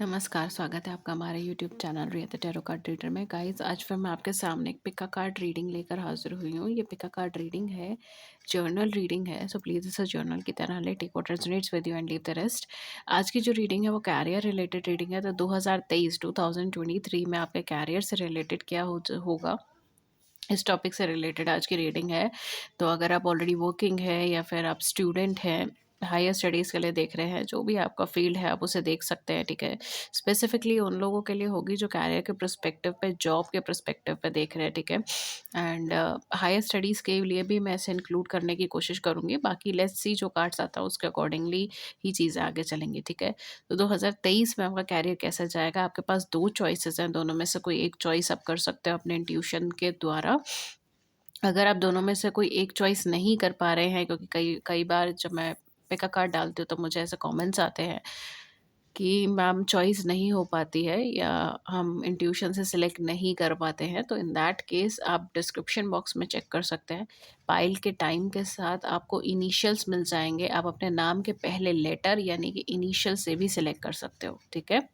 नमस्कार, स्वागत है आपका हमारे YouTube channel Riya the tarot card reader में। गाइस, आज फिर मैं आपके सामने एक पिका कार्ड रीडिंग लेकर हाजिर हुई हूँ। ये पिका कार्ड रीडिंग है, जर्नल रीडिंग है, सो प्लीज़ इसे जर्नल की तरह ले, take what resonates with you and leave the rest. आज की जो रीडिंग है वो कैरियर रिलेटेड रीडिंग है। तो 2023 में आपके कैरियर से रिलेटेड क्या होगा, इस टॉपिक से रिलेटेड आज की रीडिंग है। तो अगर आप ऑलरेडी वर्किंग है या फिर आप स्टूडेंट हैं, हायर स्टडीज़ के लिए देख रहे हैं, जो भी आपका फील्ड है आप उसे देख सकते हैं, ठीक है। स्पेसिफिकली उन लोगों के लिए होगी जो कैरियर के पर्सपेक्टिव पे, जॉब के पर्सपेक्टिव पे देख रहे हैं, ठीक है। एंड हायर स्टडीज़ के लिए भी मैं इसे इंक्लूड करने की कोशिश करूँगी। बाकी लेट्स सी जो कार्ड्स आता है उसके अकॉर्डिंगली ही चीज़ें आगे चलेंगी, ठीक है। तो 2023 में आपका कैरियर कैसा जाएगा, आपके पास 2 चॉइसेस हैं, दोनों में से कोई एक चॉइस आप कर सकते हो अपने इंट्यूशन के द्वारा। अगर आप दोनों में से कोई एक चॉइस नहीं कर पा रहे हैं, क्योंकि कई कई बार जब मैं पिक अ कार्ड डालती हूँ तो मुझे ऐसे कमेंट्स आते हैं कि मैम चॉइस नहीं हो पाती है या हम इंट्यूशन से सिलेक्ट नहीं कर पाते हैं, तो इन दैट केस आप डिस्क्रिप्शन बॉक्स में चेक कर सकते हैं। पाइल के टाइम के साथ आपको इनिशियल्स मिल जाएंगे, आप अपने नाम के पहले लेटर यानी कि इनिशियल से भी सिलेक्ट कर सकते हो, ठीक है।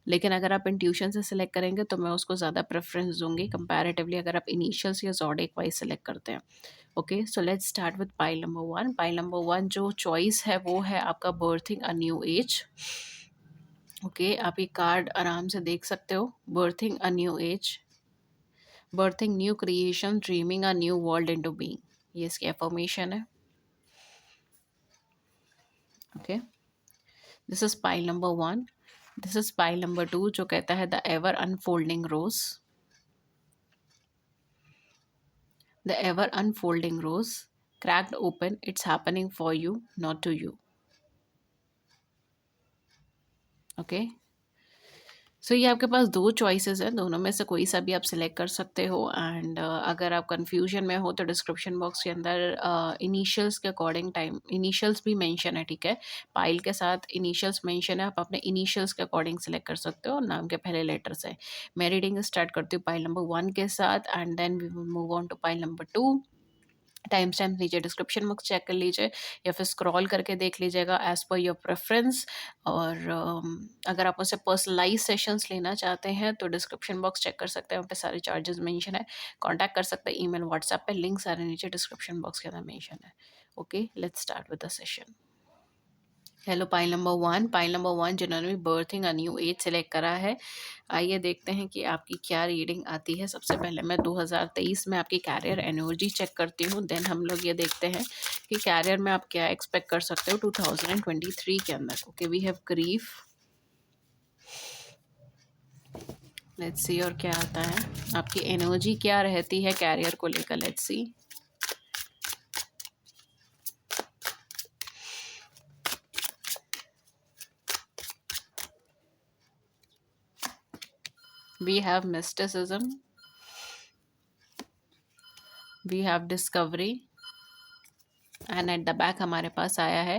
लेकिन अगर आप इंट्यूशन से सिलेक्ट करेंगे तो मैं उसको ज़्यादा प्रेफरेंस दूंगी कंपैरेटिवली अगर आप इनिशियल्स या ज़ोडिएक वाइज सेलेक्ट करते हैं। Okay, so let's start with pile number one. Pile number one जो चॉइस है वो है आपका birthing a new age. Okay, आप ये कार्ड आराम से देख सकते हो। Birthing a new age, birthing new creation, dreaming a new world into being, ये इसकी एफर्मेशन है। Okay, this is pile number one. This is pile number two जो कहता है the ever unfolding rose. The ever unfolding rose, cracked open, it's happening for you, not to you. Okay, so ये आपके पास दो choices हैं, दोनों में से कोई सा भी आप सिलेक्ट कर सकते हो। एंड अगर आप कंफ्यूजन में हो तो डिस्क्रिप्शन बॉक्स के अंदर इनिशियल्स के अकॉर्डिंग टाइम इनिशियल्स भी मेंशन है, ठीक है। पाइल के साथ इनिशियल्स मेंशन है, आप अपने इनिशियल्स के अकॉर्डिंग सिलेक्ट कर सकते हो और नाम के पहले लेटर से। मैं रीडिंग स्टार्ट करती हूँ पाइल नंबर वन के साथ and then we will move on to pile number two. Time stamp नीचे डिस्क्रिप्शन बॉक्स चेक कर लीजिए या फिर स्क्रॉल करके देख लीजिएगा एज पर योर प्रेफरेंस। और अगर आप मुझसे पर्सनलाइज सेशंस लेना चाहते हैं तो डिस्क्रिप्शन बॉक्स चेक कर सकते हैं, वहाँ पे सारे चार्जेस मेंशन है। कांटेक्ट कर सकते हैं ईमेल व्हाट्सएप पे, लिंक सारे नीचे डिस्क्रिप्शन बॉक्स के अंदर मेंशन है। Okay, let's start with the session. Hello pile number one. Pile number one जिन्होंने भी berthing a new as select करा है, आइए देखते हैं कि आपकी क्या रीडिंग आती है। सबसे पहले मैं 2023 में आपकी कैरियर एनर्जी चेक करती हूँ, देन हम लोग ये देखते हैं कि कैरियर में आप क्या एक्सपेक्ट कर सकते हो 2023 के अंदर। Okay, we have grief, let's see और क्या आता है, आपकी एनर्जी क्या रहती है कैरियर को लेकर, let's see. We have mysticism, we have discovery and at the back हमारे पास आया है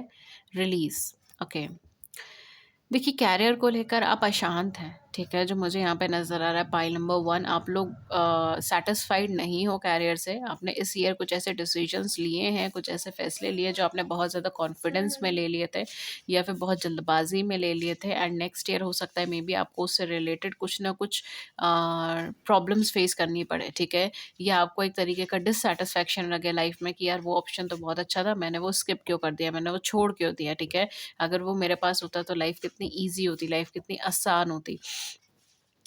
रिलीज। ओके, देखिए कैरियर को लेकर आप अशांत हैं, ठीक है, जो मुझे यहाँ पे नज़र आ रहा है। पाइल नंबर वन, आप लोग सेटिस्फाइड नहीं हो कैरियर से। आपने इस ईयर कुछ ऐसे डिसीजंस लिए हैं, कुछ ऐसे फैसले लिए जो आपने बहुत ज़्यादा कॉन्फिडेंस में ले लिए थे या फिर बहुत जल्दबाजी में ले लिए थे। एंड नेक्स्ट ईयर हो सकता है मे बी आपको उससे रिलेटेड कुछ ना कुछ प्रॉब्लम्स फेस करनी पड़े, ठीक है। या आपको एक तरीके का डिससेटिस्फैक्शन लगे लाइफ में कि यार वो ऑप्शन तो बहुत अच्छा था, मैंने वो स्किप क्यों कर दिया, मैंने वो छोड़ क्यों दिया, ठीक है। अगर वो मेरे पास होता तो लाइफ कितनी ईज़ी होती, लाइफ कितनी आसान होती।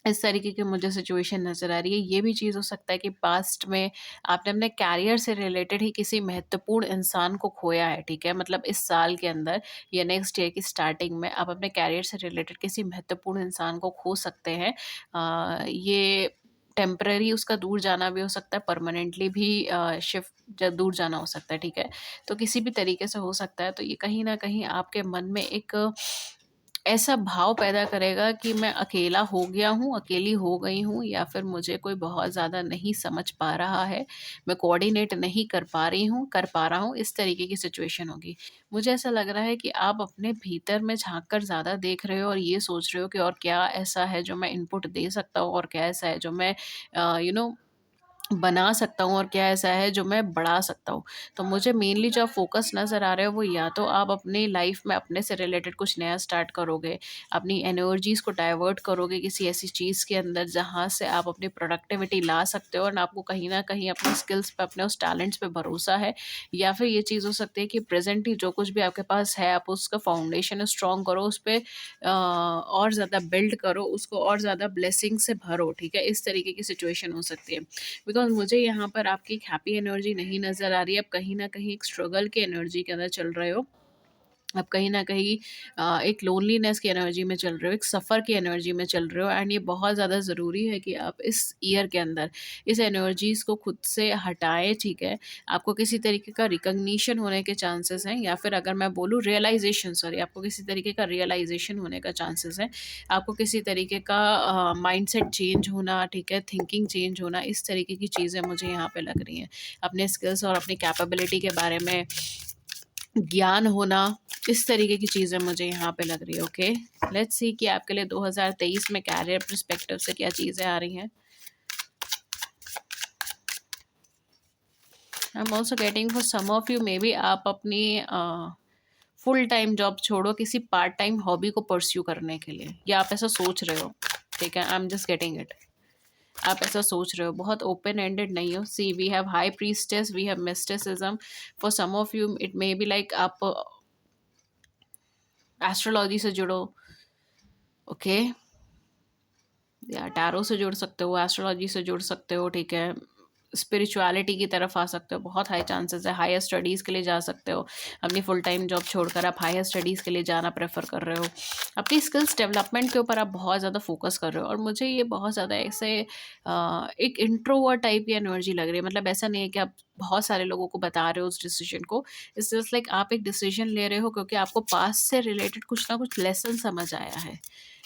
इस तरीके की मुझे सिचुएशन नज़र आ रही है। ये भी चीज़ हो सकता है कि पास्ट में आपने अपने कैरियर से रिलेटेड ही किसी महत्वपूर्ण इंसान को खोया है, ठीक है। मतलब इस साल के अंदर या नेक्स्ट ईयर की स्टार्टिंग में आप अपने कैरियर से रिलेटेड किसी महत्वपूर्ण इंसान को खो सकते हैं। ये टेम्परेरी उसका दूर जाना भी हो सकता है, परमानेंटली भी शिफ्ट ज दूर जाना हो सकता है, ठीक है। तो किसी भी तरीके से हो सकता है। तो ये कहीं न कहीं आपके मन में एक ऐसा भाव पैदा करेगा कि मैं अकेला हो गया हूँ, अकेली हो गई हूँ या फिर मुझे कोई बहुत ज़्यादा नहीं समझ पा रहा है, मैं कोऑर्डिनेट नहीं कर पा रही हूँ, कर पा रहा हूँ, इस तरीके की सिचुएशन होगी। मुझे ऐसा लग रहा है कि आप अपने भीतर में झाँक कर ज़्यादा देख रहे हो और ये सोच रहे हो कि और क्या ऐसा है जो मैं इनपुट दे सकता हूँ और क्या ऐसा है जो मैं यू नो बना सकता हूँ और क्या ऐसा है जो मैं बढ़ा सकता हूँ। तो मुझे मेनली जो फ़ोकस नज़र आ रहा है वो या तो आप अपनी लाइफ़ में अपने से रिलेटेड कुछ नया स्टार्ट करोगे, अपनी एनर्जीज़ को डाइवर्ट करोगे किसी ऐसी चीज़ के अंदर जहाँ से आप अपनी प्रोडक्टिविटी ला सकते हो और आपको कहीं न कहीं अपने स्किल्स पे, अपने उस टैलेंट्स पे भरोसा है। या फिर ये चीज़ हो सकती है कि प्रेज़ेंटली जो कुछ भी आपके पास है, आप उसका फाउंडेशन स्ट्रॉन्ग करो, उस पे और ज़्यादा बिल्ड करो, उसको और ज़्यादा ब्लेसिंग से भरो, ठीक है? इस तरीके की सिचुएशन हो सकती है। बिकॉज़ मुझे यहाँ पर आपकी एक हैप्पी एनर्जी नहीं नज़र आ रही है, आप कहीं न कहीं एक स्ट्रगल की एनर्जी के अंदर चल रहे हो। आप कहीं न कहीं एक लोनलीनेस की एनर्जी में चल रहे हो, एक सफ़र की एनर्जी में चल रहे हो एंड ये बहुत ज़्यादा ज़रूरी है कि आप इस ईयर के अंदर इस एनर्जीज़ को खुद से हटाएँ, ठीक है? आपको किसी तरीके का रिकॉग्निशन होने के चांसेस हैं या फिर अगर मैं बोलूँ रियलाइज़ेशन, सॉरी, आपको किसी तरीके का रियलाइज़ेशन होने का चांसेस है। आपको किसी तरीके का माइंडसेट चेंज होना, ठीक है? थिंकिंग चेंज होना, इस तरीके की चीज़ें मुझे यहाँ पे लग रही हैं। अपने स्किल्स और अपनी कैपेबिलिटी के बारे में ज्ञान होना, इस तरीके की चीज़ें मुझे यहाँ पे लग रही है, ओके? लेट्स सी कि आपके लिए 2023 में करियर पर्सपेक्टिव से क्या चीज़ें आ रही हैं। I am also getting for some of you maybe आप अपनी फुल टाइम जॉब छोड़ो किसी पार्ट टाइम हॉबी को परस्यू करने के लिए, या आप ऐसा सोच रहे हो, ठीक है? I am just getting it. आप ऐसा सोच रहे हो, बहुत ओपन एंडेड नहीं हो। See we have high priestess, we have mysticism. For some of you it may be like आप एस्ट्रोलॉजी से जुड़ो, ओके? या टैरो से जुड़ सकते हो, एस्ट्रोलॉजी से जुड़ सकते हो, ठीक है? स्पिरिचुअलिटी की तरफ आ सकते हो, बहुत हाई चांसेस है। हायर स्टडीज़ के लिए जा सकते हो। अपनी फुल टाइम जॉब छोड़कर आप हायर स्टडीज़ के लिए जाना प्रेफ़र कर रहे हो। अपनी स्किल्स डेवलपमेंट के ऊपर आप बहुत ज़्यादा फोकस कर रहे हो और मुझे ये बहुत ज़्यादा ऐसे एक इंट्रोवर्ट टाइप की एनर्जी लग रही है। मतलब ऐसा नहीं है कि आप बहुत सारे लोगों को बता रहे हो उस डिसीजन को। इट्स जस्ट लाइक आप एक डिसीजन ले रहे हो क्योंकि आपको पास्ट से रिलेटेड कुछ ना कुछ लेसन समझ आया है।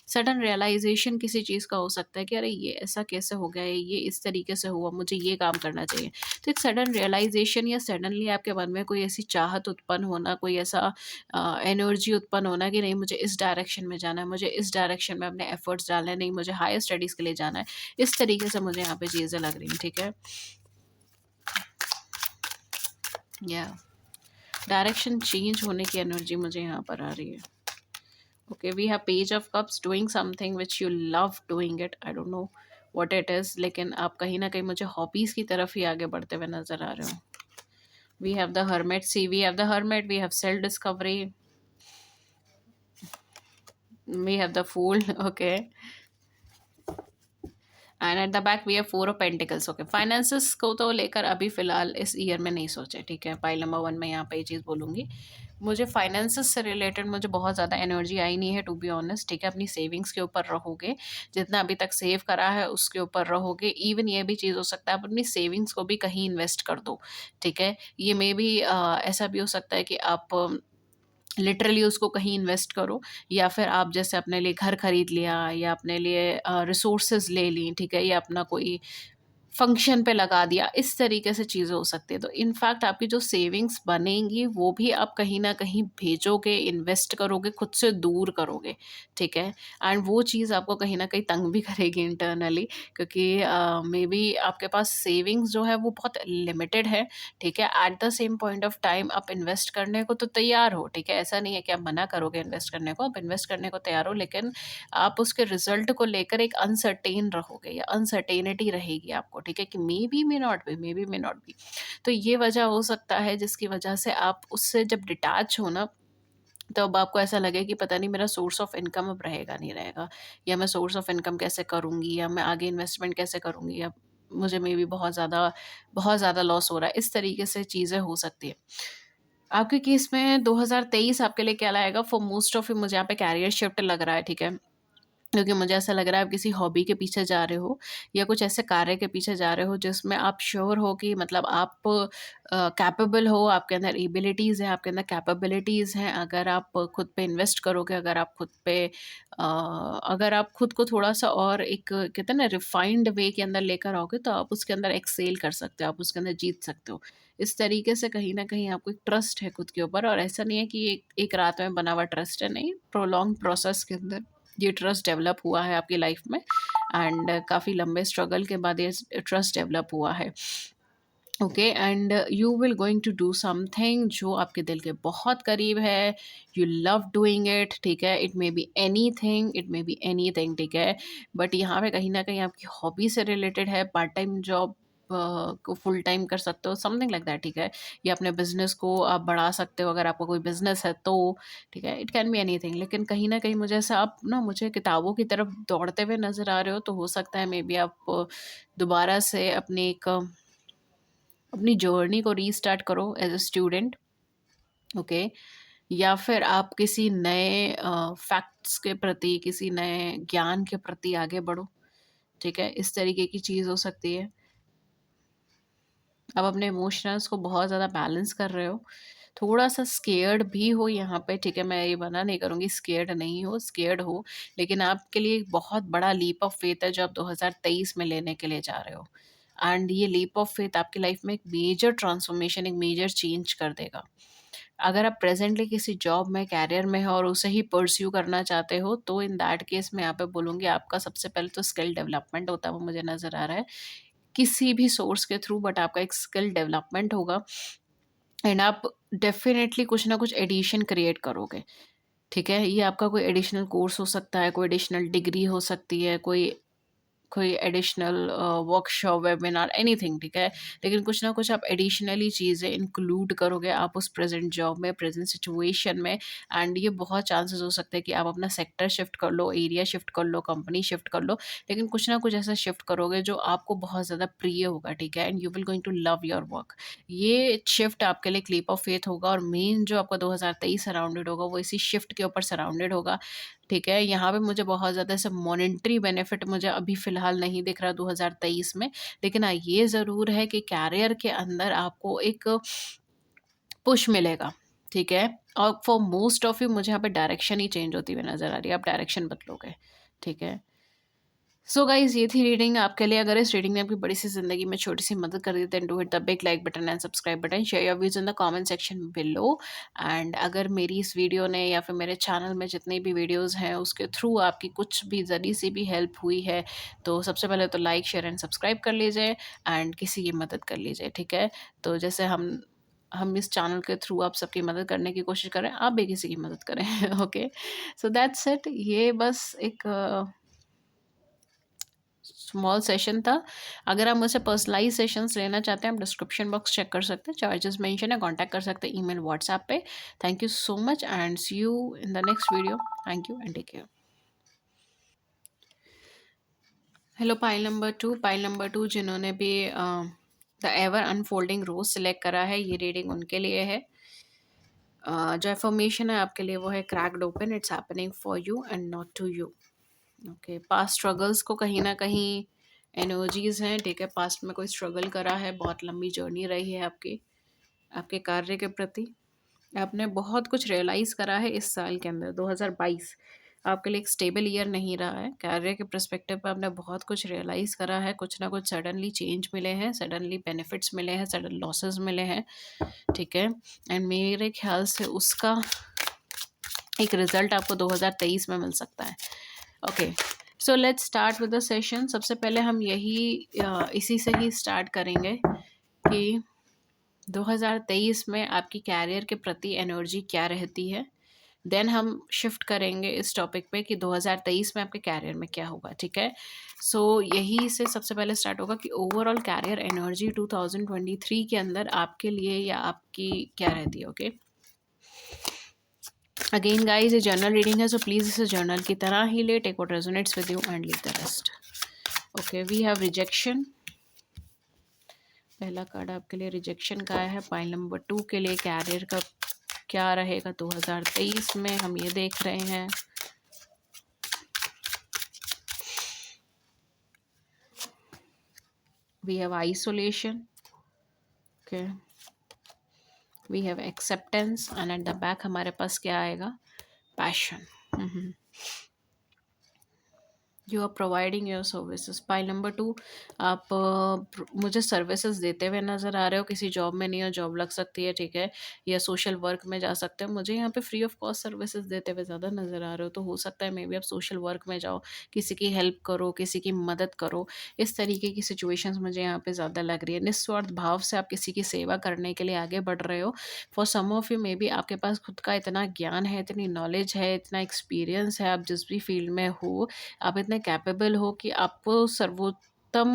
सडन रियलाइज़ेशन किसी चीज़ का हो सकता है कि अरे ये ऐसा कैसे हो गया है, ये इस तरीके से हुआ, मुझे ये काम करना चाहिए। तो एक सडन रियलाइज़ेशन या सडनली आपके मन में कोई ऐसी चाहत उत्पन्न होना, कोई ऐसा एनर्जी उत्पन्न होना कि नहीं मुझे इस डायरेक्शन में जाना है, मुझे इस डायरेक्शन में अपने एफर्ट्स डालने हैं, नहीं मुझे हायर स्टडीज़ के लिए जाना है। इस तरीके से मुझे यहाँ पे चीज़ें लग रही हैं, ठीक है? या डायरेक्शन चेंज होने की एनर्जी मुझे यहाँ पर आ रही है। Okay, we have Page of Cups, doing something which you love doing it. I don't know what it is, लेकिन आप कहीं ना कहीं मुझे हॉबीज़ की तरफ ही आगे बढ़ते हुए नज़र आ रहे हो। We have the Hermit. See, we have the Hermit, we have self discovery, we have the Fool, okay, and at the back we have 4 of pentacles. Okay, finances को तो लेकर अभी फ़िलहाल इस ईयर में नहीं सोचे, ठीक है? पाइल नंबर 1 में यहाँ पे ये चीज़ बोलूँगी। मुझे फाइनेंसेस से रिलेटेड मुझे बहुत ज़्यादा एनर्जी आई नहीं है, टू बी ऑनेस्ट, ठीक है? अपनी सेविंग्स के ऊपर रहोगे, जितना अभी तक सेव करा है उसके ऊपर रहोगे। इवन ये भी चीज़ हो सकता है आप अपनी सेविंग्स को भी कहीं इन्वेस्ट कर दो, ठीक है? ये मे बी ऐसा भी हो सकता है कि आप लिटरली उसको कहीं इन्वेस्ट करो, या फिर आप जैसे अपने लिए घर खरीद लिया या अपने लिए रिसोर्सेज ले ली, ठीक है? या अपना कोई फंक्शन पे लगा दिया, इस तरीके से चीज़ें हो सकती है। तो इनफैक्ट आपकी जो सेविंग्स बनेंगी वो भी आप कहीं न कहीं भेजोगे, इन्वेस्ट करोगे, खुद से दूर करोगे, ठीक है? एंड वो चीज़ आपको कहीं न कहीं तंग भी करेगी इंटरनली, क्योंकि मेबी आपके पास सेविंग्स जो है वो बहुत लिमिटेड है, ठीक है? At the same point of time आप इन्वेस्ट करने को तो तैयार हो, ठीक है? ऐसा नहीं है कि आप मना करोगे इन्वेस्ट करने को, आप इन्वेस्ट करने को तैयार हो, लेकिन आप उसके रिजल्ट को लेकर एक अनसर्टेन रहोगे या अनसर्टेनिटी रहेगी आपको, ठीक है? कि may be, may not be, may be, may not be. तो ये वजह हो सकता है जिसकी वजह से आप उससे जब डिटैच हो ना, तब आपको ऐसा लगे कि पता नहीं मेरा सोर्स ऑफ इनकम अब रहेगा नहीं रहेगा, या मैं सोर्स ऑफ इनकम कैसे करूँगी, या मैं आगे इन्वेस्टमेंट कैसे करूँगी, या मुझे मे बी बहुत ज़्यादा लॉस हो रहा है। इस तरीके से चीज़ें हो सकती है। आपके केस में 2023 आपके लिए क्या लाएगा? फॉर मोस्ट ऑफ यू मुझे यहाँ पे कैरियर शिफ्ट लग रहा है, ठीक है? क्योंकि मुझे ऐसा लग रहा है आप किसी हॉबी के पीछे जा रहे हो, या कुछ ऐसे कार्य के पीछे जा रहे हो जिसमें आप श्योर हो कि मतलब आप कैपेबल हो, आपके अंदर एबिलिटीज़ हैं, आपके अंदर कैपेबिलिटीज़ हैं। अगर आप खुद पे इन्वेस्ट करोगे, अगर आप खुद को थोड़ा-सा और एक कहते हैं ना रिफाइंड वे के अंदर लेकर आओगे, तो आप उसके अंदर एक्सेल कर सकते हो, आप उसके अंदर जीत सकते हो। इस तरीके से कहीं न कहीं आपको एक ट्रस्ट है खुद के ऊपर, और ऐसा नहीं है कि एक एक रात में बना हुआ ट्रस्ट है, नहीं, प्रोलॉन्ग प्रोसेस के अंदर ये ट्रस्ट डेवलप हुआ है आपकी लाइफ में, एंड काफ़ी लंबे स्ट्रगल के बाद ये ट्रस्ट डेवलप हुआ है। Okay, and you will going to do something जो आपके दिल के बहुत करीब है। यू लव डूइंग इट, ठीक है। It may be any thing, it may be any thing, ठीक है। बट यहाँ पे कहीं ना कहीं आपकी हॉबी से रिलेटेड है। पार्ट टाइम जॉब को फुल टाइम कर सकते हो, समथिंग लाइक दैट, ठीक है। या अपने बिजनेस को आप बढ़ा सकते हो अगर आपका कोई बिजनेस है तो, ठीक है। It can be any thing, लेकिन कहीं ना कहीं मुझे ऐसा, आप ना मुझे किताबों की तरफ दौड़ते हुए नज़र आ रहे हो, तो हो सकता है मे बी आप दोबारा से अपनी जर्नी को रीस्टार्ट करो एज अ स्टूडेंट। ओके, या फिर आप किसी नए फैक्ट्स के प्रति, किसी नए ज्ञान के प्रति आगे बढ़ो, ठीक है। इस तरीके की चीज़ हो सकती है। आप अपने इमोशंस को बहुत ज़्यादा बैलेंस कर रहे हो, थोड़ा सा स्केयर्ड भी हो यहाँ पे, ठीक है। मैं ये मना नहीं करूँगी स्केयर्ड नहीं हो, स्केयर्ड हो, लेकिन आपके लिए एक बहुत बड़ा लीप ऑफ फेथ है जो आप 2023 में लेने के लिए जा रहे हो। एंड ये लीप ऑफ फेथ आपकी लाइफ में एक मेजर ट्रांसफॉर्मेशन, एक मेजर चेंज कर देगा। अगर आप प्रेजेंटली किसी जॉब में, कैरियर में हो और उसे ही परस्यू करना चाहते हो, तो इन दैट केस मैं यहाँ पे बोलूँगी आपका सबसे पहले तो स्किल डेवलपमेंट होता है, वो मुझे नज़र आ रहा है किसी भी सोर्स के थ्रू, बट आपका एक स्किल डेवलपमेंट होगा। एंड आप डेफिनेटली कुछ ना कुछ एडिशन क्रिएट करोगे, ठीक है। ये आपका कोई एडिशनल कोर्स हो सकता है, कोई एडिशनल डिग्री हो सकती है, कोई कोई एडिशनल वर्कशॉप, वेबिनार, एनीथिंग, ठीक है। लेकिन कुछ ना कुछ आप एडिशनली चीज़ें इंक्लूड करोगे आप उस प्रेजेंट जॉब में, प्रेजेंट सिचुएशन में। एंड ये बहुत चांसेस हो सकते हैं कि आप अपना सेक्टर शिफ्ट कर लो, एरिया शिफ्ट कर लो, कंपनी शिफ्ट कर लो, लेकिन कुछ ना कुछ ऐसा शिफ्ट करोगे जो आपको बहुत ज़्यादा प्रिय होगा, ठीक है। And you will going to love your work. ये शिफ्ट आपके लिए क्लीप ऑफ फेथ होगा, और मेन जो आपका 2023 सराउंडेड होगा वो इसी शिफ्ट के ऊपर सराउंडेड होगा, ठीक है। यहाँ पे मुझे बहुत ज़्यादा ऐसे मॉनेटरी बेनिफिट मुझे अभी फ़िलहाल नहीं दिख रहा 2023 में, लेकिन हाँ, ये ज़रूर है कि कैरियर के अंदर आपको एक पुश मिलेगा, ठीक है। और फॉर मोस्ट ऑफ यू मुझे यहाँ पे डायरेक्शन ही चेंज होती हुई नज़र आ रही है, आप डायरेक्शन बदलोगे, ठीक है। सो गाइज, ये थी रीडिंग आपके लिए। अगर इस रीडिंग ने आपकी बड़ी सी जिंदगी में छोटी सी मदद कर दी, then do hit the big like button and subscribe button, share your views in the comment section below. And अगर मेरी इस वीडियो ने या फिर मेरे चैनल में जितनी भी वीडियोस हैं उसके थ्रू आपकी कुछ भी जरी सी भी हेल्प हुई है, तो सबसे पहले तो लाइक, शेयर एंड सब्सक्राइब कर लीजिए, एंड किसी की मदद कर लीजिए, ठीक है। तो जैसे हम इस चैनल के थ्रू आप सबकी मदद करने की कोशिश करें, आप भी किसी की मदद करें। Okay, so that's it. ये बस एक स्मॉल सेशन था। अगर आप मुझसे पर्सनलाइज सेशंस लेना चाहते हैं, आप डिस्क्रिप्शन बॉक्स चेक कर सकते हैं, चार्जेस मेंशन है, कांटेक्ट कर सकते हैं ईमेल, व्हाट्सएप पे। Thank you so much and see you in the next video. Thank you and take care. Hello pile number two जिन्होंने भी the ever unfolding rose select करा है, ये रीडिंग उनके लिए है। जो इन्फॉर्मेशन है आपके लिए वो है cracked open, it's happening for you and not to you. Okay, past struggles को कहीं ना कहीं एनर्जीज हैं, ठीक है। पास्ट में कोई स्ट्रगल करा है, बहुत लंबी जर्नी रही है आपकी, आपके कार्य के प्रति। आपने बहुत कुछ रियलाइज़ करा है इस साल के अंदर। 2022 आपके लिए एक स्टेबल ईयर नहीं रहा है। कार्य के पर्सपेक्टिव पर आपने बहुत कुछ रियलाइज़ करा है, कुछ ना कुछ सडनली चेंज मिले हैं, सडनली बेनिफिट्स मिले हैं, सडन लॉसेस मिले हैं, ठीक है। एंड मेरे ख्याल से उसका एक रिजल्ट आपको 2023 में मिल सकता है। Okay, so let's start with the session. सबसे पहले हम इसी से ही स्टार्ट करेंगे कि 2023 में आपकी कैरियर के प्रति एनर्जी क्या रहती है। देन हम शिफ्ट करेंगे इस टॉपिक पे कि 2023 में आपके कैरियर में क्या होगा, ठीक है। सो यही से सबसे पहले स्टार्ट होगा कि ओवरऑल कैरियर एनर्जी 2023 के अंदर आपके लिए या आपकी क्या रहती है। ओके, अगेन गाइज, ये जर्नल रीडिंग है, सो प्लीज़ इसे जर्नल की तरह ही ले, take what resonates with you and leave the rest. Okay, we have rejection. पहला कार्ड आपके लिए रिजेक्शन का है। पाइल नंबर 2 के लिए कैरियर का क्या रहेगा 2023 में, हम ये देख रहे हैं। We have isolation, okay, we have acceptance, and at the back हमारे पास क्या आएगा, passion. You are providing your services. Pile number 2, आप मुझे सर्विसेज देते हुए नज़र आ रहे हो, किसी जॉब में नहीं हो, जॉब लग सकती है, ठीक है, या सोशल वर्क में जा सकते हो, मुझे यहाँ पे फ्री ऑफ कॉस्ट सर्विसेज देते हुए ज़्यादा नज़र आ रहे हो। तो हो सकता है मे बी आप सोशल वर्क में जाओ, किसी की हेल्प करो, किसी की मदद करो, इस तरीके की सिचुएशंस मुझे यहाँ पे ज़्यादा लग रही है। निस्वार्थ भाव से आप किसी की सेवा करने के लिए आगे बढ़ रहे हो। For some of you maybe आपके पास खुद का इतना ज्ञान है, इतनी नॉलेज है, इतना एक्सपीरियंस है, आप जिस भी फील्ड में हो, आप इतने कैपेबल हो कि आपको सर्वोत्तम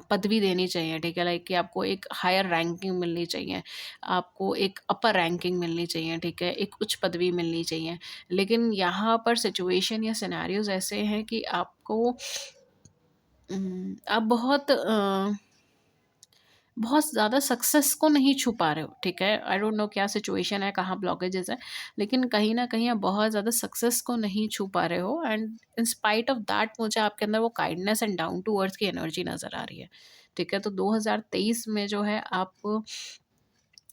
पदवी देनी चाहिए, ठीक है, लाइक कि आपको एक हायर रैंकिंग मिलनी चाहिए, आपको एक अपर रैंकिंग मिलनी चाहिए, ठीक है, एक उच्च पदवी मिलनी चाहिए। लेकिन यहाँ पर सिचुएशन या सिनेरियोज ऐसे हैं कि आपको आप बहुत ज़्यादा सक्सेस को नहीं छू पा रहे हो, ठीक है। आई डोंट नो क्या सिचुएशन है, कहाँ ब्लॉकेजेस है, लेकिन कहीं न कहीं आप बहुत ज़्यादा सक्सेस को नहीं छू पा रहे हो, and in spite of that मुझे आपके अंदर वो kindness and down to earth की एनर्जी नज़र आ रही है, ठीक है। तो 2023 में जो है आप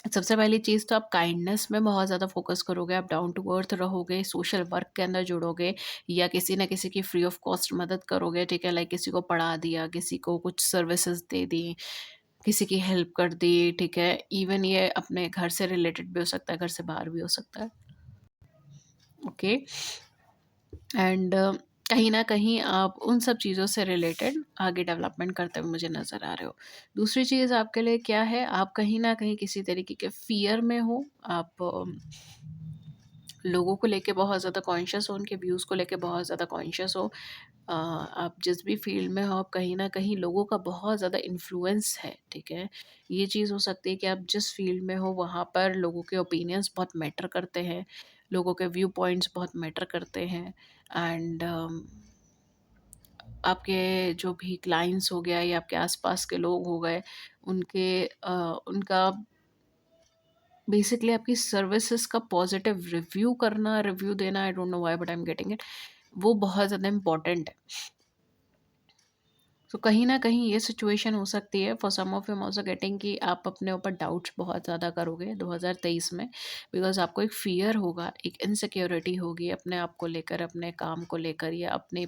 सबसे पहली चीज़ तो आप काइंडनेस में बहुत ज़्यादा फ़ोकस करोगे, आप डाउन टू अर्थ रहोगे, सोशल वर्क के अंदर जुड़ोगे, या किसी न किसी की फ्री ऑफ कॉस्ट मदद करोगे, ठीक है, लाइक किसी को पढ़ा दिया, किसी को कुछ सर्विसेज़ दे दी, किसी की हेल्प कर दी, ठीक है। इवन ये अपने घर से रिलेटेड भी हो सकता है, घर से बाहर भी हो सकता है, ओके। एंड कहीं न कहीं आप उन सब चीज़ों से रिलेटेड आगे डेवलपमेंट करते हुए मुझे नज़र आ रहे हो। दूसरी चीज़ आपके लिए क्या है, आप कहीं न कहीं किसी तरीके के फ़ियर में हो, आप लोगों को लेके बहुत ज़्यादा कॉन्शियस हो, उनके व्यूज़ को लेके बहुत ज़्यादा कॉन्शियस हो। आप जिस भी फील्ड में हो, आप कहीं न कहीं लोगों का बहुत ज़्यादा इन्फ्लुएंस है, ठीक है। ये चीज़ हो सकती है कि आप जिस फील्ड में हो वहाँ पर लोगों के ओपिनियंस बहुत मैटर करते हैं, लोगों के व्यू पॉइंट्स बहुत मैटर करते हैं, एंड आपके जो भी क्लाइंट्स हो गया या आपके आस-पास के लोग हो गए, उनका बेसिकली आपकी सर्विसेज़ का पॉज़िटिव रिव्यू करना, रिव्यू देना, I don't know why but I am getting it, वो बहुत ज़्यादा इम्पोर्टेंट है। तो कहीं न कहीं ये सिचुएशन हो सकती है for some of you, I am also getting कि आप अपने ऊपर डाउट्स बहुत ज़्यादा करोगे 2023 में, बिकॉज़ आपको एक फ़ियर होगा, एक इनसिक्योरिटी होगी अपने आप को लेकर, अपने काम को लेकर, या अपने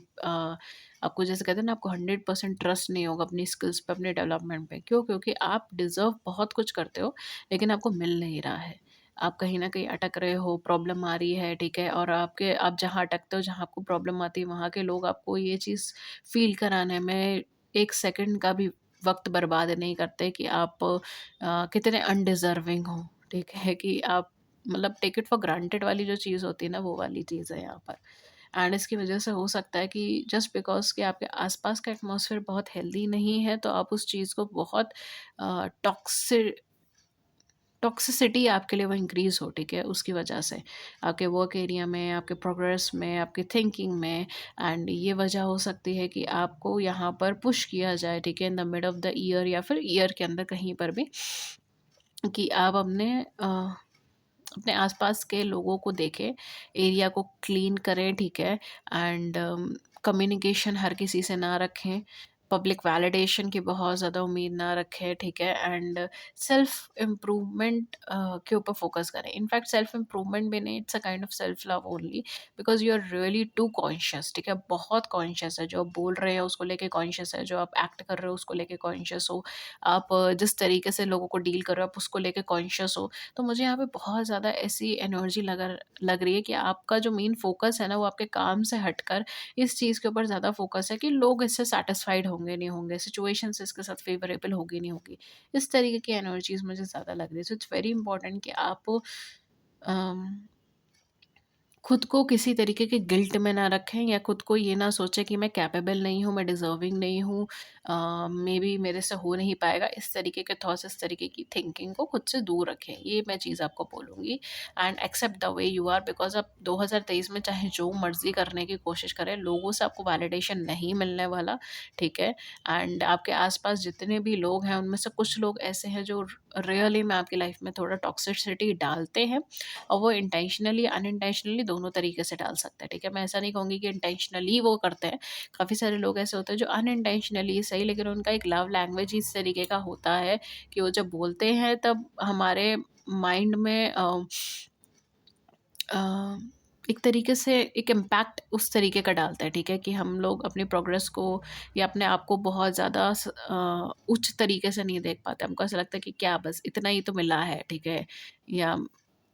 आपको जैसे कहते हैं ना, आपको 100% ट्रस्ट नहीं होगा अपनी स्किल्स पे, अपने डेवलपमेंट पे। क्यों? क्योंकि आप डिज़र्व बहुत कुछ करते हो, लेकिन आपको मिल नहीं रहा है। आप कहीं न कहीं अटक रहे हो, प्रॉब्लम आ रही है, ठीक है? और आप जहाँ अटकते हो, जहाँ आपको प्रॉब्लम आती है, वहाँ के लोग आपको ये चीज़ फ़ील कराने में 1 सेकंड का भी वक़्त बर्बाद नहीं करते कि आप कितने अनडिज़र्विंग हो, ठीक है? कि आप मतलब टेक इट फॉर ग्रांटेड वाली जो चीज़ होती है ना, वो वाली चीज़ है यहाँ पर। एंड इसकी वजह से हो सकता है कि जस्ट बिकॉज़ कि आपके आस-पास का एटमॉस्फेयर बहुत हेल्दी नहीं है, तो आप उस चीज़ को बहुत टॉक्सि टॉक्सिसिटी आपके लिए वो इंक्रीज़ हो, ठीक है? उसकी वजह से, आपके वर्क एरिया में, आपके प्रोग्रेस में, आपकी थिंकिंग में, एंड ये वजह हो सकती है कि आपको यहाँ पर पुश किया जाए, ठीक है? In the mid of the year या फिर ईयर के अंदर कहीं पर भी, कि आप अपने आसपास के लोगों को देखें, एरिया को क्लीन करें, ठीक है? एंड कम्युनिकेशन हर किसी से ना रखें, पब्लिक वैलिडेशन की बहुत ज़्यादा उम्मीद ना रखें, ठीक है? एंड सेल्फ इम्प्रूवमेंट के ऊपर फोकस करें। इनफैक्ट सेल्फ इम्प्रूवमेंट भी नहीं, it's a kind of self love only, because you are really too conscious, ठीक है? बहुत कॉन्शियस है, जो आप बोल रहे हो उसको लेके कॉन्शियस है, जो आप एक्ट कर रहे हो उसको लेके कॉन्शियस हो, आप जिस तरीके से लोगों को डील कर रहे हो आप उसको लेके कॉन्शियस हो। तो मुझे यहाँ पे बहुत ज़्यादा ऐसी एनर्जी लग रही है कि आपका जो मेन फ़ोकस है ना, वो आपके काम से हटकर इस चीज़ के ऊपर ज़्यादा फ़ोकस है कि लोग इससे सैटिस्फाइड होंगे, नहीं होंगे, सिचुएशंस इसके साथ फ़ेवरेबल होगी, नहीं होगी। इस तरीके की एनर्जीज़ मुझे ज़्यादा लग रही है। सो इट्स वेरी इंपॉर्टेंट कि आप अम खुद को किसी तरीके के गिल्ट में ना रखें, या खुद को ये ना सोचें कि मैं कैपेबल नहीं हूँ, मैं डिज़र्विंग नहीं हूँ, मेबी मेरे से हो नहीं पाएगा। इस तरीके के थॉट्स, इस तरीके की थिंकिंग को खुद से दूर रखें। ये मैं चीज़ आपको बोलूँगी, and accept the way you are, because आप 2023 में चाहे जो मर्ज़ी करने की कोशिश करें, लोगों से आपको वैलिडेशन नहीं मिलने वाला, ठीक है? एंड आपके आस-पास जितने भी लोग हैं, उनमें से कुछ लोग ऐसे हैं जो रियली में आपकी लाइफ़ में थोड़ा टॉक्सिसिटी डालते हैं, और वो इंटेंशनली अनइंटेंशनली दोनों तरीके से डाल सकते हैं, ठीक है? मैं ऐसा नहीं कहूँगी कि इंटेंशनली वो करते हैं। काफ़ी सारे लोग ऐसे होते हैं जो अनइंटेंशनली सही, लेकिन उनका एक लव लैंग्वेज ही इस तरीके का होता है कि वो जब बोलते हैं तब हमारे माइंड में अ, एक तरीके से एक इम्पैक्ट उस तरीके का डालता है, ठीक है? कि हम लोग अपनी प्रोग्रेस को या अपने आप को बहुत ज़्यादा उच्च तरीके से नहीं देख पाते। हमको ऐसा लगता है कि क्या बस इतना ही तो मिला है, ठीक है? या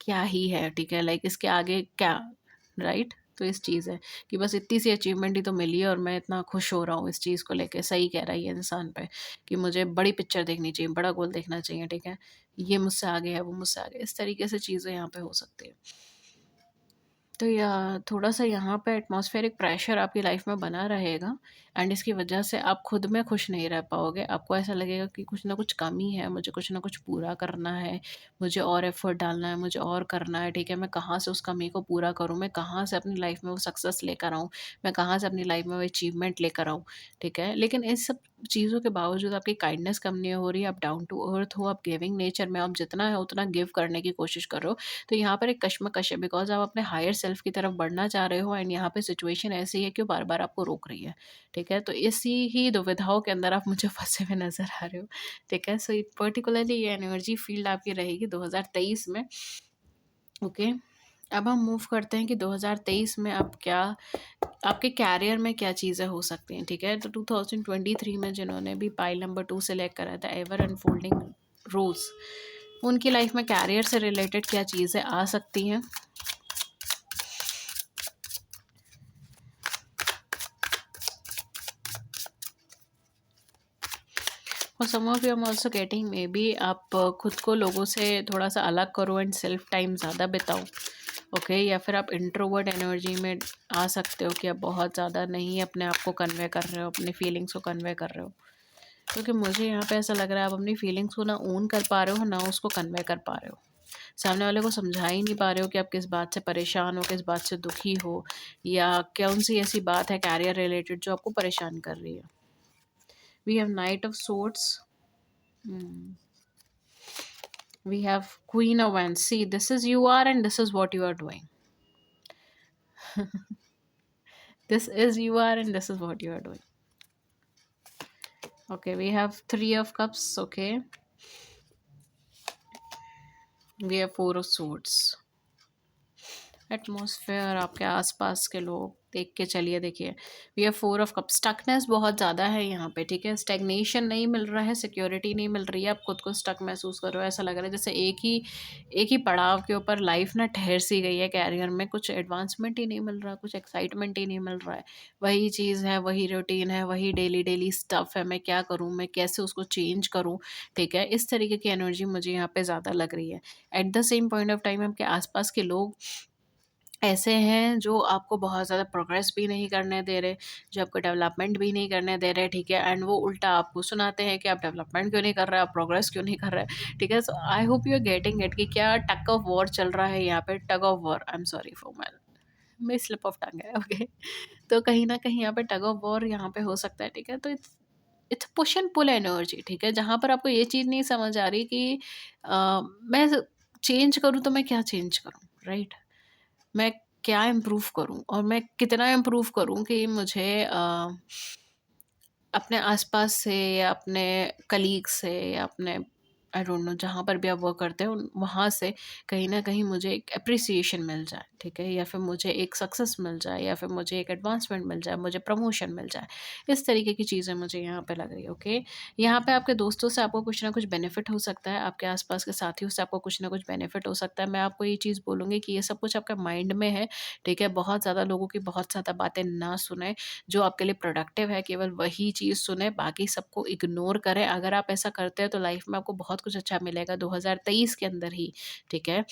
क्या ही है, ठीक है? लाइक इसके आगे क्या, राइट? तो इस चीज़ है कि बस इतनी सी अचीवमेंट ही तो मिली है और मैं इतना खुश हो रहा हूँ इस चीज़ को लेके। सही कह रहा है ये इंसान पे कि मुझे बड़ी पिक्चर देखनी चाहिए, बड़ा गोल देखना चाहिए, ठीक है? ये मुझसे आगे है, वो मुझसे आगे है। इस तरीके से चीज़ें यहाँ पे हो सकती हैं। तो या थोड़ा-सा यहाँ पे एटमॉस्फेरिक प्रेशर आपकी लाइफ में बना रहेगा एंड इसकी वजह से आप खुद में खुश नहीं रह पाओगे। आपको ऐसा लगेगा कि कुछ ना कुछ कमी है, मुझे कुछ ना कुछ पूरा करना है, मुझे और एफ़र्ट डालना है, मुझे और करना है, ठीक है? मैं कहाँ से उस कमी को पूरा करूँ? मैं कहाँ से अपनी लाइफ में वो सक्सेस लेकर आऊँ? मैं कहाँ से अपनी लाइफ में वो अचीवमेंट लेकर आऊँ? ठीक है? लेकिन इस सब चीज़ों के बावजूद आपकी काइंडनेस कम नहीं हो रही है, आप डाउन टू अर्थ हो, आप गिविंग नेचर में, आप जितना है उतना गिव करने की कोशिश कर रहे हो। तो यहाँ पर एक कशमकश है बिकॉज़ आप अपने हायर सेल्फ की तरफ बढ़ना चाह रहे हो एंड यहाँ पे सिचुएशन ऐसी है कि वो बार-बार आपको रोक रही है, ठीक है? तो इसी ही दुविधाओं के अंदर आप मुझे फँसे हुए नज़र आ रहे हो, ठीक है? सो पर्टिकुलरली ये एनर्जी फ़ील्ड आपकी रहेगी 2023 में, ओके? अब हम मूव करते हैं कि 2023 में आप क्या आपके करियर में क्या चीज़ें हो सकती हैं, ठीक है? तो 2023 में जिन्होंने भी पाइल नंबर 2 सेलेक्ट करा था एवर अनफोल्डिंग रोज़, उनकी लाइफ में करियर से रिलेटेड क्या चीज़ें आ सकती हैं? और some of you I am also getting maybe आप खुद को लोगों से थोड़ा-सा अलग करो एंड सेल्फ टाइम ज़्यादा बिताओ, ओके? या फिर आप इंट्रोवर्ट एनर्जी में आ सकते हो कि आप बहुत ज़्यादा नहीं अपने आप को कन्वे कर रहे हो, अपनी फीलिंग्स को कन्वे कर रहे हो। क्योंकि मुझे यहाँ पे ऐसा लग रहा है आप अपनी फीलिंग्स को ना ओन कर पा रहे हो, ना उसको कन्वे कर पा रहे हो। सामने वाले को समझा ही नहीं पा रहे हो कि आप किस बात से परेशान हो, किस बात से दुखी हो या कौन-सी ऐसी बात है करियर रिलेटेड जो आपको परेशान कर रही है। We have knight of swords, hmm. We have Queen of Wands. See, this is you are and this is what you are doing. This is you are and this is what you are doing. Okay, we have Three of Cups. Okay, we have Four of Swords. Atmosphere आपके आसपास के लोग देख के चलिए, देखिए we have four of cup, stuckness बहुत ज़्यादा है यहाँ पे, ठीक है? स्टेग्नेशन नहीं मिल रहा है, सिक्योरिटी नहीं मिल रही है, आप खुद को स्टक महसूस कर रहे हो। ऐसा लग रहा है जैसे एक ही पड़ाव के ऊपर लाइफ ना ठहर सी गई है, कैरियर में कुछ एडवांसमेंट ही नहीं मिल रहा, कुछ एक्साइटमेंट ही नहीं मिल रहा है। वही चीज़ है, वही रूटीन है, वही डेली डेली स्टफ है, मैं क्या करूँ, मैं कैसे उसको चेंज करूँ, ठीक है? इस तरीके की एनर्जी मुझे यहाँ पे ज़्यादा लग रही है। At the same point of time आपके आसपास के लोग ऐसे हैं जो आपको बहुत ज़्यादा प्रोग्रेस भी नहीं करने दे रहे, जो आपको डेवलपमेंट भी नहीं करने दे रहे, ठीक है? एंड वो उल्टा आपको सुनाते हैं कि आप डेवलपमेंट क्यों नहीं कर रहे, आप प्रोग्रेस क्यों नहीं कर रहे, ठीक है? So I hope you are getting it कि क्या टग ऑफ वॉर चल रहा है यहाँ पे, tug of war, I am sorry for my slip of tongue है, ओके? तो कहीं न कहीं यहाँ पे टग ऑफ वॉर यहाँ पे हो सकता है, ठीक है? तो it's it's push and pull energy, ठीक है? जहाँ पर आपको ये चीज़ नहीं समझ आ रही कि मैं चेंज करूँ तो मैं क्या चेंज करूँ, राइट? मैं क्या इम्प्रूव करूँ और मैं कितना इम्प्रूव करूँ कि मुझे अपने आसपास से या अपने कलीग से या अपने आई डोंट नो जहाँ पर भी आप वर्क करते हो वहाँ से कहीं न कहीं मुझे एक एप्रिसिएशन मिल जाए, ठीक है? या फिर मुझे एक सक्सेस मिल जाए या फिर मुझे एक एडवांसमेंट मिल जाए, मुझे प्रमोशन मिल जाए। इस तरीके की चीज़ें मुझे यहाँ पे लग रही है, ओके? यहाँ पे आपके दोस्तों से आपको कुछ ना कुछ बेनिफिट हो सकता है, आपके आस-पास के साथियों से आपको कुछ ना कुछ बेनिफिट हो सकता है। मैं आपको ये चीज़ बोलूँगी कि ये सब कुछ आपके माइंड में है, ठीक है? बहुत ज़्यादा लोगों की बहुत ज़्यादा बातें ना सुनें। जो आपके लिए प्रोडक्टिव है केवल वही चीज़ सुने, बाकी सबको इग्नोर करें। अगर आप ऐसा करते हैं तो लाइफ में आपको बहुत कुछ अच्छा मिलेगा 2023 के अंदर ही, ठीक है?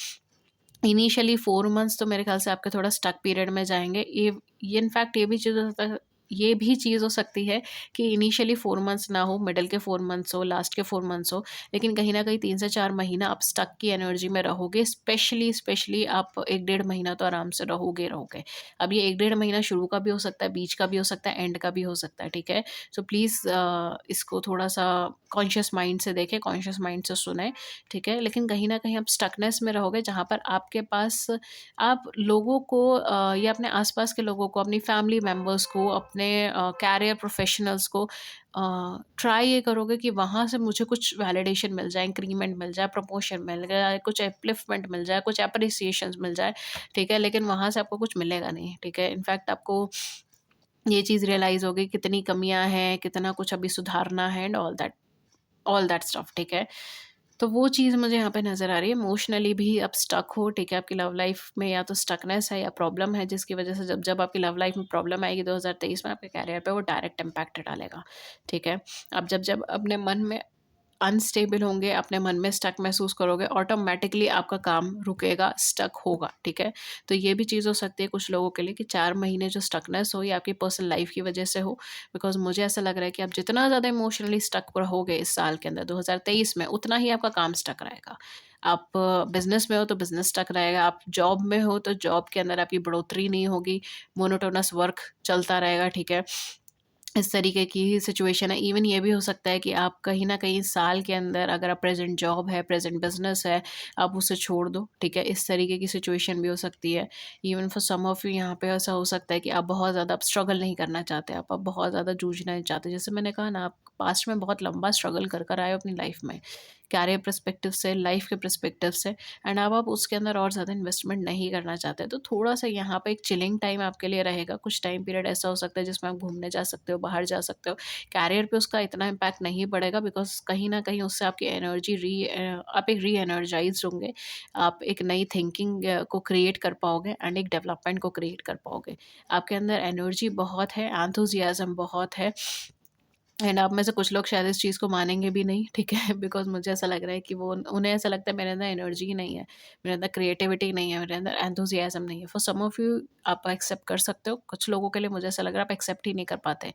इनिशियली 4 मंथ्स तो मेरे ख़्याल से आपके थोड़ा स्टक पीरियड में जाएँगे। ये इनफैक्ट ये भी चीज़ हो सकती है कि इनिशियली 4 मंथ्स ना हो, मिडल के 4 मंथ्स हो, लास्ट के 4 मंथ्स हो, लेकिन कहीं न कहीं 3 से 4 महीना आप स्टक की एनर्जी में रहोगे। स्पेशली आप 1 डेढ़ महीना तो आराम से रहोगे। अब ये 1 डेढ़ महीना शुरू का भी हो सकता है, बीच का भी हो सकता है, एंड का भी हो सकता है, ठीक है? सो प्लीज़ इसको थोड़ा-सा कॉन्शियस माइंड से देखें, कॉन्शियस माइंड से सुनें, ठीक है? लेकिन कहीं न कहीं आप स्टकनेस में रहोगे जहाँ पर आपके पास आप लोगों को या अपने आस-पास के लोगों को, अपनी फैमिली मेंबर्स को, अपने अपने कैरियर प्रोफेशनल्स को ट्राई ये करोगे कि वहाँ से मुझे कुछ वैलिडेशन मिल जाए, इंक्रीमेंट मिल जाए, प्रमोशन मिल जाए, कुछ अपलिफ्टमेंट मिल जाए, कुछ एप्रिसिएशंस मिल जाए, ठीक है? लेकिन वहाँ से आपको कुछ मिलेगा नहीं, ठीक है? इनफैक्ट आपको ये चीज़ रियलाइज़ होगी कितनी कमियाँ हैं, कितना कुछ अभी सुधारना है एंड ऑल दैट स्टफ, ठीक है? तो वो चीज़ मुझे यहाँ पे नज़र आ रही है। इमोशनली भी आप स्टक हो, ठीक है? आपकी लव लाइफ़ में या तो स्टकनेस है या प्रॉब्लम है, जिसकी वज़ह से जब जब आपकी लव लाइफ़ में प्रॉब्लम आएगी 2023 में, आपके करियर पे वो डायरेक्ट इम्पैक्ट डालेगा, ठीक है? आप जब जब अपने मन में अनस्टेबल होंगे, अपने मन में स्टक महसूस करोगे, ऑटोमैटिकली आपका काम रुकेगा, स्टक होगा, ठीक है? तो ये भी चीज़ हो सकती है कुछ लोगों के लिए कि 4 महीने जो स्टकनेस हो, ये आपकी पर्सनल लाइफ़ की वजह से हो। बिकॉज़ मुझे ऐसा लग रहा है कि आप जितना ज़्यादा इमोशनली स्टक रहोगे इस साल के अंदर 2023 में, उतना ही आपका काम स्टक रहेगा। आप बिज़नेस में हो तो बिज़नेस स्टक रहेगा, आप जॉब में हो तो जॉब के अंदर आपकी बढ़ोतरी नहीं होगी, मोनोटोनस वर्क चलता रहेगा, ठीक है? इस तरीके की ही सिचुएशन है। इवन ये भी हो सकता है कि आप कहीं न कहीं साल के अंदर, अगर आप प्रेज़ेंट जॉब है, प्रेज़ेंट बिज़नेस है, आप उसे छोड़ दो, ठीक है? इस तरीके की सिचुएशन भी हो सकती है। Even for some of you यहाँ पे ऐसा हो सकता है कि आप बहुत ज़्यादा आप स्ट्रगल नहीं करना चाहते, आप बहुत ज़्यादा जूझना नहीं चाहते। जैसे मैंने कहा ना, आप पास्ट में बहुत लंबा स्ट्रगल कर कर आए हो अपनी लाइफ़ में, कैरियर पर्सपेक्टिव से, लाइफ़ के पर्सपेक्टिव से, एंड अब आप उसके अंदर और ज़्यादा इन्वेस्टमेंट नहीं करना चाहते। तो थोड़ा-सा यहाँ पे एक चिलिंग टाइम आपके लिए रहेगा। कुछ टाइम पीरियड ऐसा हो सकता है जिसमें आप घूमने जा सकते हो, बाहर जा सकते हो। कैरियर पे उसका इतना इम्पैक्ट नहीं पड़ेगा, बिकॉज़ कहीं न कहीं उससे आपकी एनर्जी आप एक री-एनर्जाइज़्ड होंगे। आप एक नई थिंकिंग को क्रिएट कर पाओगे एंड एक डेवलपमेंट को क्रिएट कर पाओगे। आपके अंदर एनर्जी बहुत है, एंथुसियाज़्म बहुत है, एंड आप में से कुछ लोग शायद इस चीज़ को मानेंगे भी नहीं, ठीक है? बिकॉज़ मुझे ऐसा लग रहा है कि वो उन्हें ऐसा लगता है मेरे अंदर एनर्जी ही नहीं है, मेरे अंदर क्रिएटिविटी नहीं है, मेरे अंदर एंथुसियाज़्म नहीं है। फॉर सम ऑफ यू आप एक्सेप्ट कर सकते हो, कुछ लोगों के लिए मुझे ऐसा लग रहा है आप एक्सेप्ट ही नहीं कर पाते।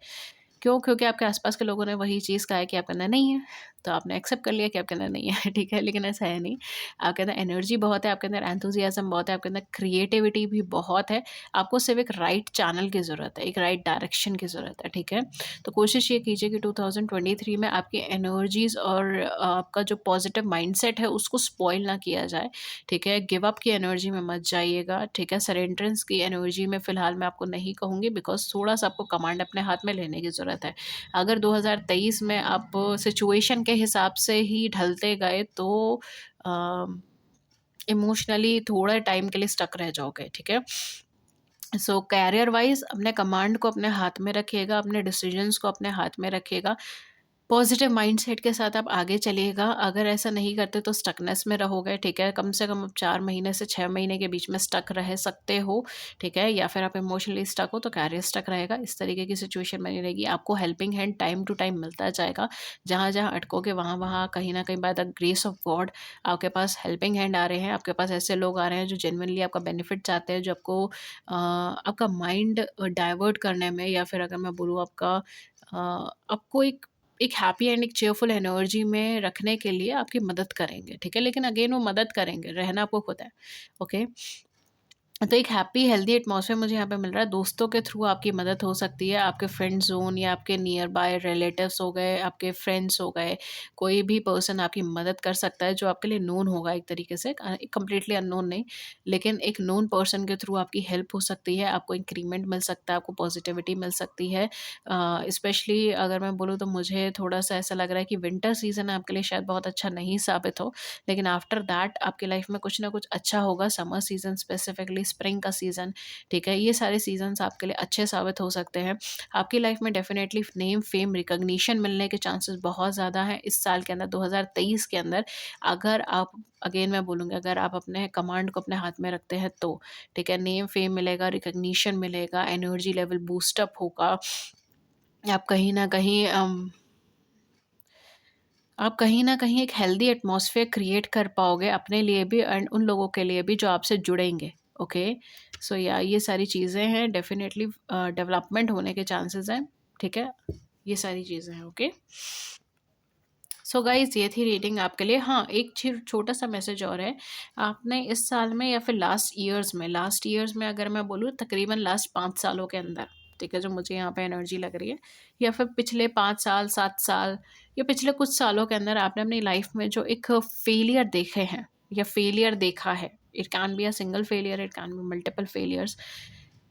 क्यों? क्योंकि आपके आस-पास के लोगों ने वही चीज़ कहा है कि आपके अंदर नहीं है, तो आपने एक्सेप्ट कर लिया कि आपके अंदर नहीं है, ठीक है? लेकिन ऐसा है नहीं, आपके अंदर एनर्जी बहुत है, आपके अंदर एंथुसियाज़्म बहुत है, आपके अंदर क्रिएटिविटी भी बहुत है, आपको सिर्फ़ एक राइट चैनल की ज़रूरत है, एक राइट डायरेक्शन की ज़रूरत है, ठीक है? तो कोशिश ये कीजिए कि 2023 में आपकी एनर्जीज़ और आपका जो पॉज़िटिव माइंडसेट है, उसको स्पॉइल ना किया जाए, ठीक है? गिव अप की एनर्जी में मत जाइएगा, ठीक है? सरेंडरेंस की एनर्जी में फ़िलहाल मैं आपको नहीं कहूँगी, बिकॉज़ थोड़ा-सा आपको कमांड अपने हाथ में लेने की ज़रूरत है। अगर 2023 में आप सिचुएशन के हिसाब से ही ढलते गए तो इमोशनली थोड़े टाइम के लिए स्टक रह जाओगे, ठीक है? सो कैरियर वाइज़ अपने कमांड को अपने हाथ में रखिएगा, अपने डिसीजंस को अपने हाथ में रखिएगा। पॉजिटिव माइंडसेट के साथ आप आगे चलिएगा। अगर ऐसा नहीं करते तो स्टकनेस में रहोगे, ठीक है? कम से कम आप 4 महीने से 6 महीने के बीच में स्टक रह सकते हो, ठीक है? या फिर आप इमोशनली स्टक हो तो कैरियर स्टक रहेगा। इस तरीके की सिचुएशन बनी रहेगी। आपको helping hand time to time मिलता जाएगा। जहाँ-जहाँ अटकोगे वहाँ-वहाँ कहीं न कहीं by the grace of God आपके पास हेल्पिंग हैंड आ रहे हैं। आपके पास ऐसे लोग आ रहे हैं जो जेनुइनली आपका बेनिफिट चाहते हैं, जो आपको आपका माइंड डाइवर्ट करने में, या फिर अगर मैं बोलूँ आपको एक हैप्पी एंड एक चीयरफुल एनर्जी में रखने के लिए आपकी मदद करेंगे, ठीक है? लेकिन अगेन वो मदद करेंगे, रहना आपको खुद है, ओके? तो एक हैप्पी हेल्दी एटमॉस्फेयर मुझे यहाँ पे मिल रहा है। दोस्तों के थ्रू आपकी मदद हो सकती है, आपके फ्रेंड ज़ोन या आपके नियर बाय रिलेटिव्स हो गए, आपके फ्रेंड्स हो गए, कोई भी पर्सन आपकी मदद कर सकता है जो आपके लिए नोन होगा एक तरीके से, कंप्लीटली अननोन नहीं, लेकिन एक नोन पर्सन के थ्रू आपकी हेल्प हो सकती है, आपको इंक्रीमेंट मिल सकता है, आपको पॉजिटिविटी मिल सकती है। स्पेशली अगर मैं बोलूँ तो मुझे थोड़ा-सा ऐसा लग रहा है कि विंटर सीज़न आपके लिए शायद बहुत अच्छा नहीं साबित हो, लेकिन आफ्टर दैट आपकी लाइफ में कुछ ना कुछ अच्छा होगा। समर सीज़न स्पेसिफिकली, स्प्रिंग का सीज़न, ठीक है? ये सारे सीज़न्स आपके लिए अच्छे साबित हो सकते हैं। आपकी लाइफ में डेफ़िनेटली नेम, फेम, रिकॉग्निशन मिलने के चांसेस बहुत ज़्यादा हैं इस साल के अंदर, 2023 के अंदर। अगर आप, अगेन मैं बोलूँगी, अगर आप अपने कमांड को अपने हाथ में रखते हैं तो, ठीक है? नेम, फेम मिलेगा, रिकॉग्निशन मिलेगा, एनर्जी लेवल बूस्ट अप होगा। आप कहीं न कहीं आप कहीं न कहीं एक हेल्दी एटमॉस्फेयर क्रिएट कर पाओगे अपने लिए भी एंड उन लोगों के लिए भी जो आपसे जुड़ेंगे, ओके? सो या ये सारी चीज़ें हैं, डेफ़िनेटली डेवलपमेंट होने के चांसेस हैं, ठीक है? ये सारी चीज़ें हैं, ओके? सो गाइज़, ये थी रीडिंग आपके लिए। हाँ, एक छोटा-सा मैसेज और है। आपने इस साल में या फिर लास्ट ईयर्स में अगर मैं बोलूँ तकरीबन लास्ट 5 सालों के अंदर, ठीक है, जो मुझे यहाँ पे एनर्जी लग रही है, या फिर पिछले 5 साल, 7 साल या पिछले कुछ सालों के अंदर आपने अपनी लाइफ़ में जो एक फेलियर देखे हैं या फेलियर देखा है, it can be a single failure, it can be multiple failures.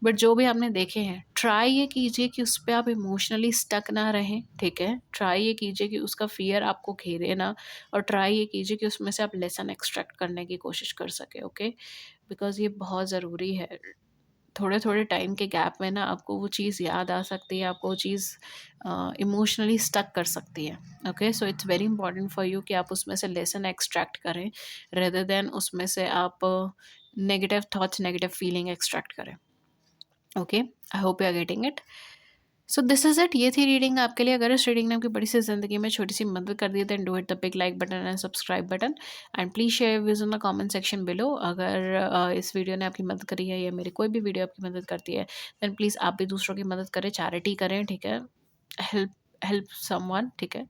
But जो भी आपने देखे हैं, ट्राई ये कीजिए कि उस पे आप इमोशनली स्टक ना रहें, ठीक है? ट्राई ये कीजिए कि उसका फ़ियर आपको घेरे ना, और ट्राई ये कीजिए कि उसमें से आप लेसन एक्सट्रैक्ट करने की कोशिश कर सकें, ओके? बिकॉज़ ये बहुत ज़रूरी है। थोड़े-थोड़े टाइम के गैप में ना आपको वो चीज़ याद आ सकती है, आपको वो चीज़ इमोशनली स्टक कर सकती है, okay? So it's very important for you कि आप उसमें से लेसन एक्सट्रैक्ट करें, रेदर देन उसमें से आप negative thoughts, negative feeling extract करें, okay? I hope you are getting it. So this is it, ये थी रीडिंग आपके लिए। अगर इस रीडिंग ने आपकी बड़ी सी ज़िंदगी में छोटी सी मदद कर दी है, then do hit the big like button and subscribe button, and please share views in the comment section below. अगर इस वीडियो ने आपकी मदद करी है, या मेरी कोई भी वीडियो आपकी मदद करती है, देन प्लीज़ आप भी दूसरों की मदद करें, चैरिटी करें, ठीक है? हेल्प हेल्प समवन, ठीक है?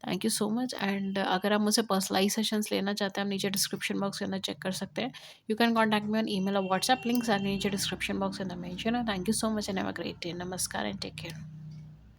Thank you so much. And अगर आप मुझसे पर्सनलाइज सेशंस लेना चाहते हैं, आप नीचे डिस्क्रिप्शन बॉक्स के अंदर चेक कर सकते हैं। You can contact me on email और व्हाट्सएप, लिंक्स आर नीचे डिस्क्रिप्शन बॉक्स के अंदर मेंशन है। Thank you so much and have a great day. नमस्कार एंड टेक केयर।